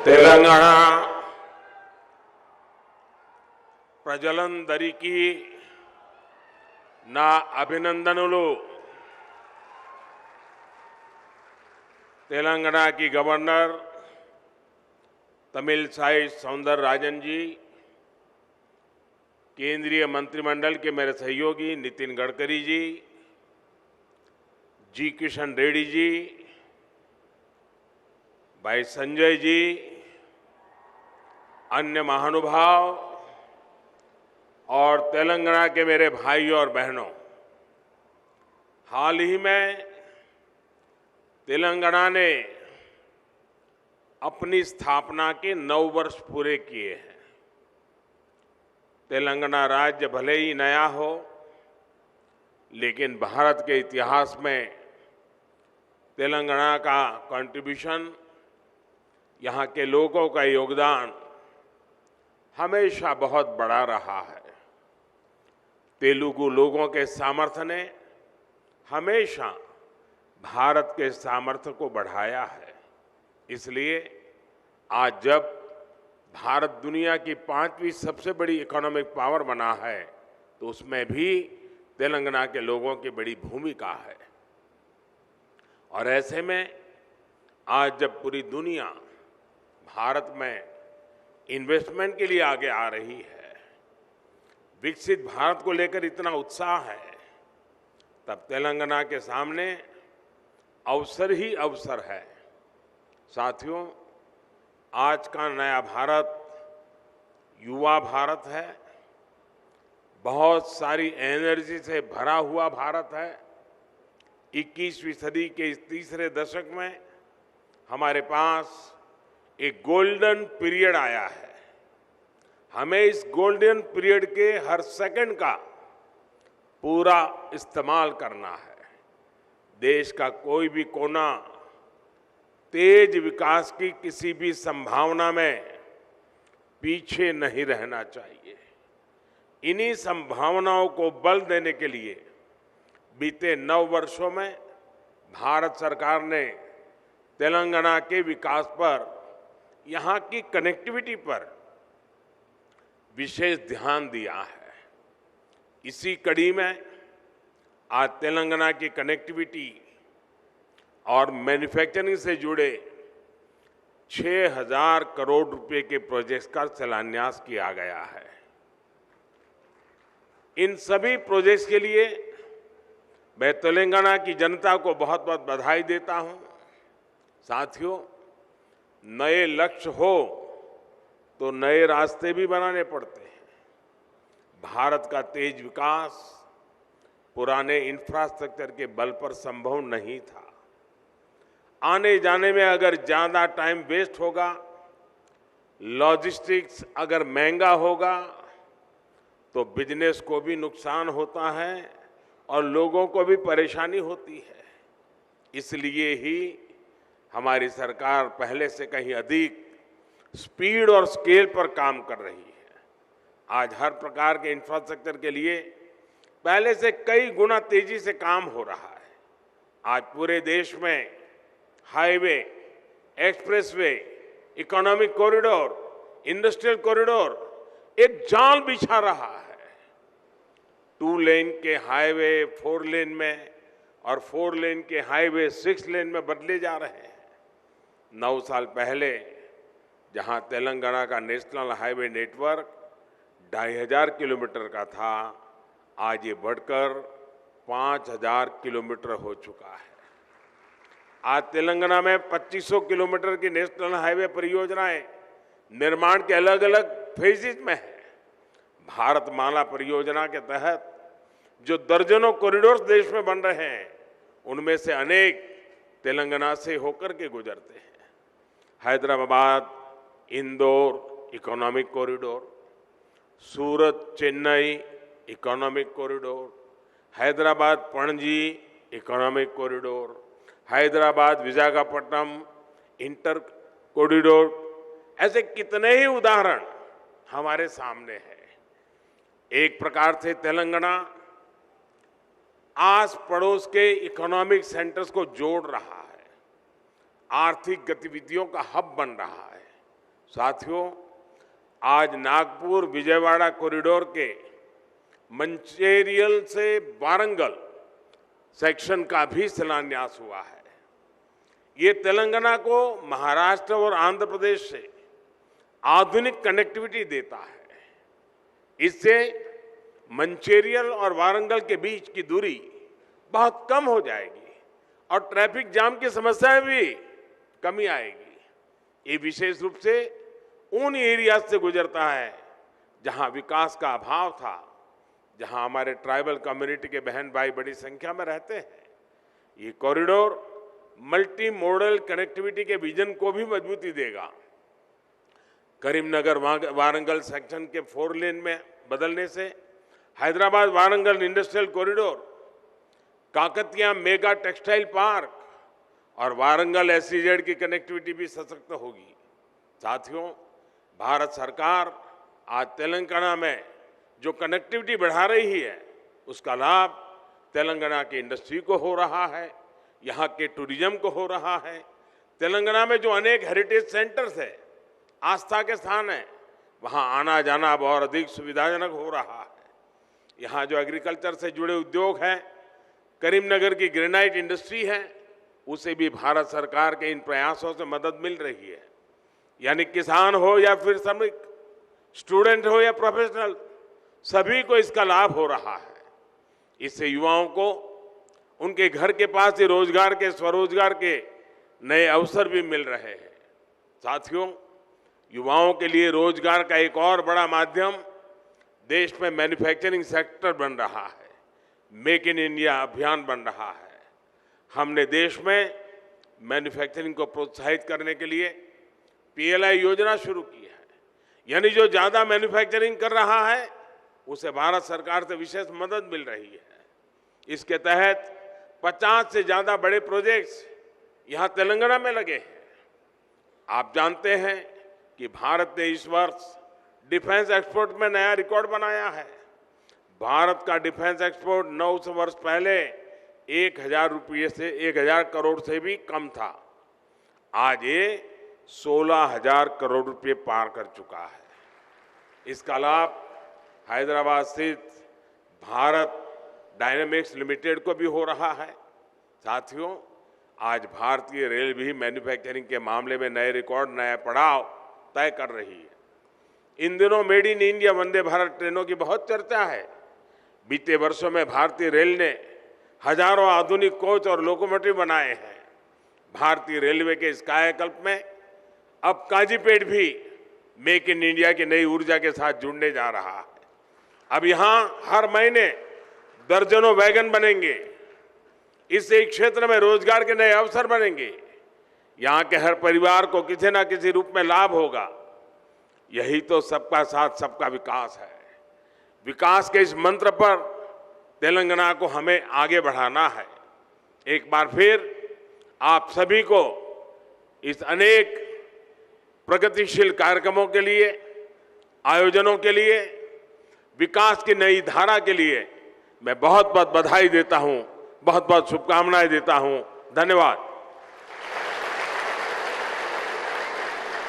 తెలంగాణ ప్రజలందరికీ నా అభినందనలు। तेलंगाना की गवर्नर तमिलसाई सौंदरराजन जी, केंद्रीय मंत्रिमंडल के मेरे सहयोगी नितिन गडकरी जी, जी किशन रेड्डी जी, भाई संजय जी, अन्य महानुभाव और तेलंगाना के मेरे भाइयों और बहनों, हाल ही में तेलंगाना ने अपनी स्थापना के 9 वर्ष पूरे किए हैं। तेलंगाना राज्य भले ही नया हो, लेकिन भारत के इतिहास में तेलंगाना का कंट्रीब्यूशन, यहाँ के लोगों का योगदान हमेशा बहुत बड़ा रहा है। तेलुगु लोगों के सामर्थ्य ने हमेशा भारत के सामर्थ्य को बढ़ाया है। इसलिए आज जब भारत दुनिया की 5वीं सबसे बड़ी इकोनॉमिक पावर बना है, तो उसमें भी तेलंगाना के लोगों की बड़ी भूमिका है। और ऐसे में आज जब पूरी दुनिया भारत में इन्वेस्टमेंट के लिए आगे आ रही है, विकसित भारत को लेकर इतना उत्साह है, तब तेलंगाना के सामने अवसर ही अवसर है। साथियों, आज का नया भारत युवा भारत है, बहुत सारी एनर्जी से भरा हुआ भारत है। 21वीं सदी के इस तीसरे दशक में हमारे पास एक गोल्डन पीरियड आया है। हमें इस गोल्डन पीरियड के हर सेकंड का पूरा इस्तेमाल करना है। देश का कोई भी कोना तेज विकास की किसी भी संभावना में पीछे नहीं रहना चाहिए। इन्हीं संभावनाओं को बल देने के लिए बीते 9 वर्षों में भारत सरकार ने तेलंगाना के विकास पर, यहाँ की कनेक्टिविटी पर विशेष ध्यान दिया है। इसी कड़ी में आज तेलंगाना की कनेक्टिविटी और मैन्युफैक्चरिंग से जुड़े 6,000 करोड़ रुपए के प्रोजेक्ट्स का शिलान्यास किया गया है। इन सभी प्रोजेक्ट्स के लिए मैं तेलंगाना की जनता को बहुत बहुत बधाई देता हूं। साथियों, नए लक्ष्य हो तो नए रास्ते भी बनाने पड़ते हैं। भारत का तेज विकास पुराने इंफ्रास्ट्रक्चर के बल पर संभव नहीं था। आने जाने में अगर ज़्यादा टाइम वेस्ट होगा, लॉजिस्टिक्स अगर महंगा होगा, तो बिजनेस को भी नुकसान होता है और लोगों को भी परेशानी होती है। इसलिए ही हमारी सरकार पहले से कहीं अधिक स्पीड और स्केल पर काम कर रही है। आज हर प्रकार के इंफ्रास्ट्रक्चर के लिए पहले से कई गुना तेजी से काम हो रहा है। आज पूरे देश में highway, expressway, economic corridor, industrial corridor एक जाल बिछा रहा है। 2 लेन के हाईवे 4 लेन में और 4 लेन के हाईवे 6 लेन में बदले जा रहे हैं। 9 साल पहले जहां तेलंगाना का नेशनल हाईवे नेटवर्क 2,500 किलोमीटर का था, आज ये बढ़कर 5,000 किलोमीटर हो चुका है। आज तेलंगाना में 2500 किलोमीटर की नेशनल हाईवे परियोजनाएं निर्माण के अलग अलग फेजेज में है। भारतमाला परियोजना के तहत जो दर्जनों कॉरिडोर्स देश में बन रहे हैं, उनमें से अनेक तेलंगाना से होकर के गुजरते हैं। Hyderabad Indore economic corridor, Surat Chennai economic corridor, Hyderabad Panaji economic corridor, Hyderabad Visakhapatnam inter corridor, ऐसे कितने ही उदाहरण हमारे सामने हैं। एक प्रकार से तेलंगाना आस पड़ोस के इकोनॉमिक सेंटर्स को जोड़ रहा है, आर्थिक गतिविधियों का हब बन रहा है। साथियों, आज नागपुर विजयवाड़ा कॉरिडोर के मंचेरियल से वारंगल सेक्शन का भी शिलान्यास हुआ है। ये तेलंगाना को महाराष्ट्र और आंध्र प्रदेश से आधुनिक कनेक्टिविटी देता है। इससे मंचेरियल और वारंगल के बीच की दूरी बहुत कम हो जाएगी और ट्रैफिक जाम की समस्या में भी कमी आएगी। ये विशेष रूप से उन एरिया से गुजरता है जहां विकास का अभाव था, जहां हमारे ट्राइबल कम्युनिटी के बहन भाई बड़ी संख्या में रहते हैं। ये कॉरिडोर मल्टी मॉडल कनेक्टिविटी के विजन को भी मजबूती देगा। करीमनगर वारंगल सेक्शन के 4 लेन में बदलने से Hyderabad Warangal industrial corridor, Kakatiya mega textile park और वारंगल SEZ की कनेक्टिविटी भी सशक्त होगी। साथियों, भारत सरकार आज तेलंगाना में जो कनेक्टिविटी बढ़ा रही है, उसका लाभ तेलंगाना की इंडस्ट्री को हो रहा है, यहाँ के टूरिज्म को हो रहा है। तेलंगाना में जो अनेक हेरिटेज सेंटर्स है, आस्था के स्थान है, वहाँ आना जाना अब और अधिक सुविधाजनक हो रहा है। यहाँ जो एग्रीकल्चर से जुड़े उद्योग हैं, करीमनगर की ग्रेनाइट इंडस्ट्री है, उसे भी भारत सरकार के इन प्रयासों से मदद मिल रही है। यानी किसान हो या फिर श्रमिक, स्टूडेंट हो या प्रोफेशनल, सभी को इसका लाभ हो रहा है। इससे युवाओं को उनके घर के पास ही रोजगार के, स्वरोजगार के नए अवसर भी मिल रहे हैं। साथियों, युवाओं के लिए रोजगार का एक और बड़ा माध्यम देश में मैन्युफैक्चरिंग सेक्टर बन रहा है। मेक इन इंडिया अभियान बन रहा है। हमने देश में मैन्युफैक्चरिंग को प्रोत्साहित करने के लिए PLI योजना शुरू की है। यानी जो ज़्यादा मैन्युफैक्चरिंग कर रहा है, उसे भारत सरकार से विशेष मदद मिल रही है। इसके तहत 50 से ज़्यादा बड़े प्रोजेक्ट्स यहाँ तेलंगाना में लगे हैं। आप जानते हैं कि भारत ने इस वर्ष डिफेंस एक्सपोर्ट में नया रिकॉर्ड बनाया है। भारत का डिफेंस एक्सपोर्ट 9 वर्ष पहले 1000 करोड़ से भी कम था। आज ये 16,000 करोड़ रुपए पार कर चुका है। इसका लाभ हैदराबाद स्थित भारत डायनेमिक्स लिमिटेड को भी हो रहा है। साथियों, आज भारतीय रेल भी मैन्युफैक्चरिंग के मामले में नए रिकॉर्ड, नया पड़ाव तय कर रही है। इन दिनों made in India Vande Bharat ट्रेनों की बहुत चर्चा है। बीते वर्षों में भारतीय रेल ने हजारों आधुनिक कोच और लोकोमोटिव बनाए हैं। भारतीय रेलवे के इस कायाकल्प में अब काजीपेट भी मेक इन इंडिया की नई ऊर्जा के साथ जुड़ने जा रहा है। अब यहाँ हर महीने दर्जनों वैगन बनेंगे। इससे इस क्षेत्र में रोजगार के नए अवसर बनेंगे। यहाँ के हर परिवार को किसी न किसी रूप में लाभ होगा। यही तो सबका साथ सबका विकास है। विकास के इस मंत्र पर तेलंगाना को हमें आगे बढ़ाना है। एक बार फिर आप सभी को इस अनेक प्रगतिशील कार्यक्रमों के लिए, आयोजनों के लिए, विकास की नई धारा के लिए मैं बहुत बहुत बधाई देता हूं, बहुत बहुत शुभकामनाएं देता हूं। धन्यवाद।